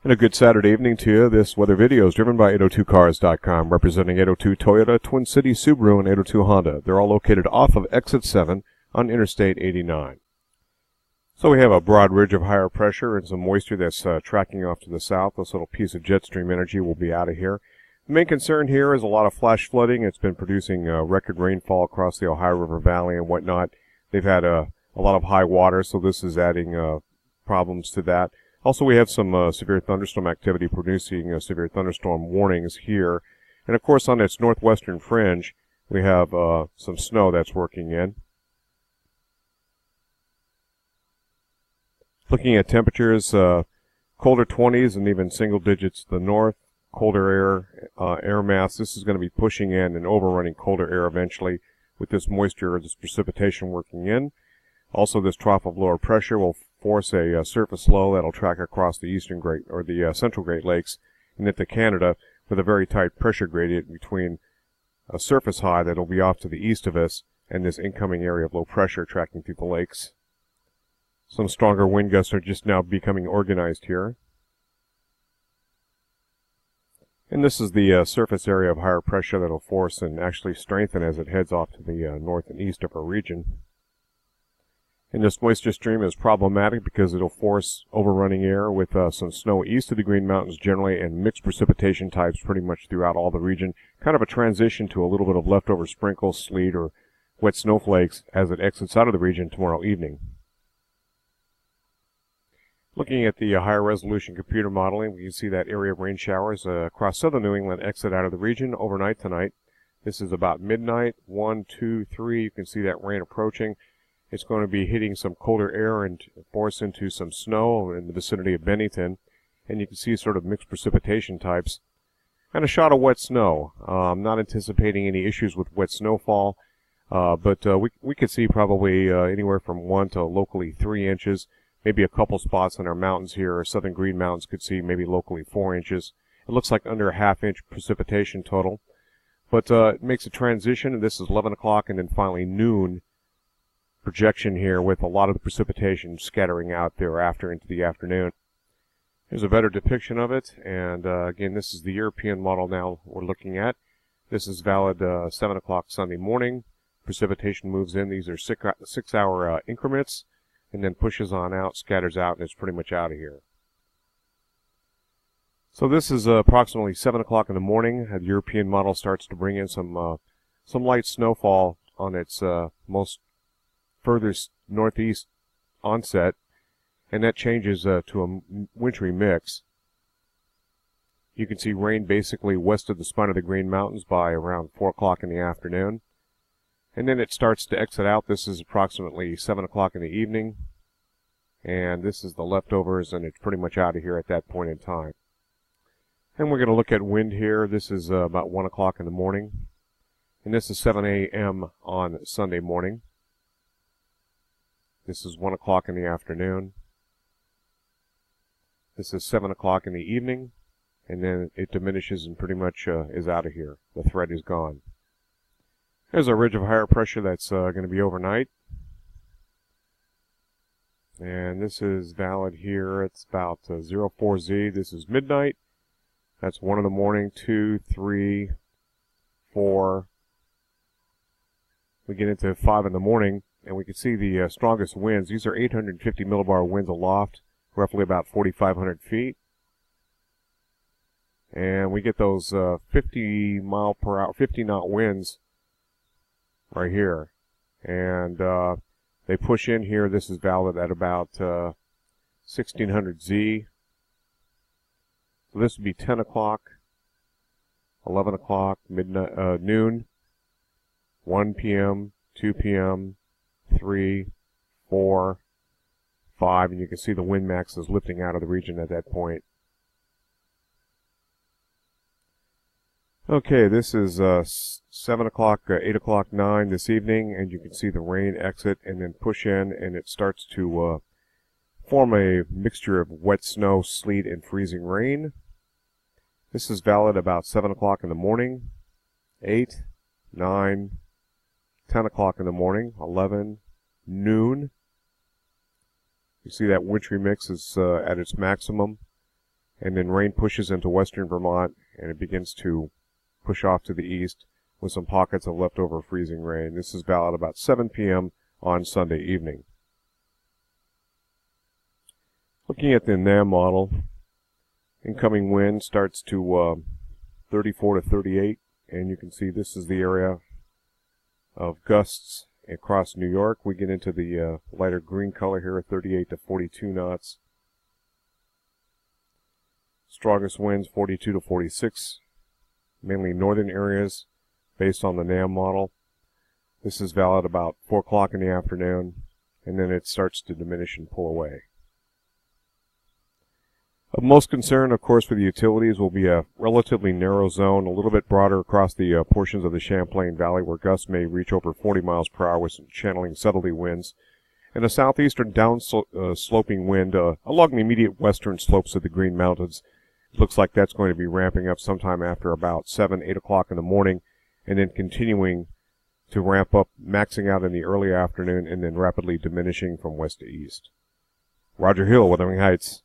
And a good Saturday evening to you. This weather video is driven by 802cars.com, representing 802 Toyota, Twin Cities Subaru, and 802 Honda. They're all located off of Exit 7 on Interstate 89. So we have a broad ridge of higher pressure and some moisture that's tracking off to the south. This little piece of jet stream energy will be out of here. The main concern here is a lot of flash flooding. It's been producing record rainfall across the Ohio River Valley and whatnot. They've had a lot of high water, so this is adding problems to that. Also, we have some severe thunderstorm activity producing severe thunderstorm warnings here. And, of course, on its northwestern fringe, we have some snow that's working in. Looking at temperatures, colder 20s and even single digits to the north, colder air mass. This is going to be pushing in and overrunning colder air eventually with this moisture or this precipitation working in. Also, this trough of lower pressure will force a surface low that'll track across the eastern Great or the central Great Lakes and into Canada with a very tight pressure gradient between a surface high that'll be off to the east of us and this incoming area of low pressure tracking through the lakes. Some stronger wind gusts are just now becoming organized here. And this is the surface area of higher pressure that'll force and actually strengthen as it heads off to the north and east of our region. And this moisture stream is problematic because it'll force overrunning air with some snow east of the Green Mountains generally and mixed precipitation types pretty much throughout all the region. Kind of a transition to a little bit of leftover sprinkles, sleet, or wet snowflakes as it exits out of the region tomorrow evening. Looking at the higher resolution computer modeling, we can see that area of rain showers across southern New England exit out of the region overnight tonight. This is about midnight, 1, 2, 3. You can see that rain approaching. It's going to be hitting some colder air and force into some snow in the vicinity of Bennington. And you can see sort of mixed precipitation types. And a shot of wet snow. I'm not anticipating any issues with wet snowfall. But we could see probably anywhere from 1 to locally 3 inches. Maybe a couple spots in our mountains here, or southern Green Mountains could see maybe locally 4 inches. It looks like under a half-inch precipitation total. But it makes a transition, and this is 11 o'clock and then finally noon projection here with a lot of the precipitation scattering out thereafter into the afternoon. Here's a better depiction of it, and again, this is the European model now we're looking at. This is valid 7 o'clock Sunday morning. Precipitation moves in. These are 6-hour increments, and then pushes on out, scatters out, and it's pretty much out of here. So this is approximately 7 o'clock in the morning. The European model starts to bring in some light snowfall on its most furthest northeast onset, and that changes to a wintry mix. You can see rain basically west of the spine of the Green Mountains by around 4 o'clock in the afternoon. And then it starts to exit out. This is approximately 7 o'clock in the evening. And this is the leftovers, and it's pretty much out of here at that point in time. And we're going to look at wind here. This is about 1 o'clock in the morning. And this is 7 a.m. on Sunday morning. This is 1 o'clock in the afternoon. This is 7 o'clock in the evening. And then it diminishes and pretty much is out of here. The threat is gone. There's a ridge of higher pressure that's going to be overnight. And this is valid here. It's about 04Z. This is midnight. That's 1 in the morning, 2, 3, 4. We get into 5 in the morning, and we can see the strongest winds. These are 850 millibar winds aloft, roughly about 4,500 feet. And we get those 50 mile per hour, 50 knot winds right here. And they push in here. This is valid at about 1600 Z. So this would be 10 o'clock, 11 o'clock, midnight, noon, 1 p.m., 2 p.m., 3, 4, 5, and you can see the wind max is lifting out of the region at that point. Okay, this is 7 o'clock, 8 o'clock, 9 this evening, and you can see the rain exit and then push in, and it starts to form a mixture of wet snow, sleet, and freezing rain. This is valid about 7 o'clock in the morning, 8, 9, 10 o'clock in the morning, 11, noon. You see that wintry mix is at its maximum. and then rain pushes into western Vermont, and it begins to push off to the east with some pockets of leftover freezing rain. This is valid about 7 p.m. on Sunday evening. Looking at the NAM model, incoming wind starts to 34 to 38, and you can see this is the area of gusts across New York. We get into the lighter green color here, 38 to 42 knots. Strongest winds 42 to 46, mainly northern areas based on the NAM model. This is valid about 4 o'clock in the afternoon, and then it starts to diminish and pull away. Of most concern, of course, for the utilities will be a relatively narrow zone, a little bit broader across the portions of the Champlain Valley where gusts may reach over 40 miles per hour with some channeling southerly winds, and a southeastern down-sloping wind along the immediate western slopes of the Green Mountains. It looks like that's going to be ramping up sometime after about 7, 8 o'clock in the morning, and then continuing to ramp up, maxing out in the early afternoon, and then rapidly diminishing from west to east. Roger Hill, Wuthering Heights.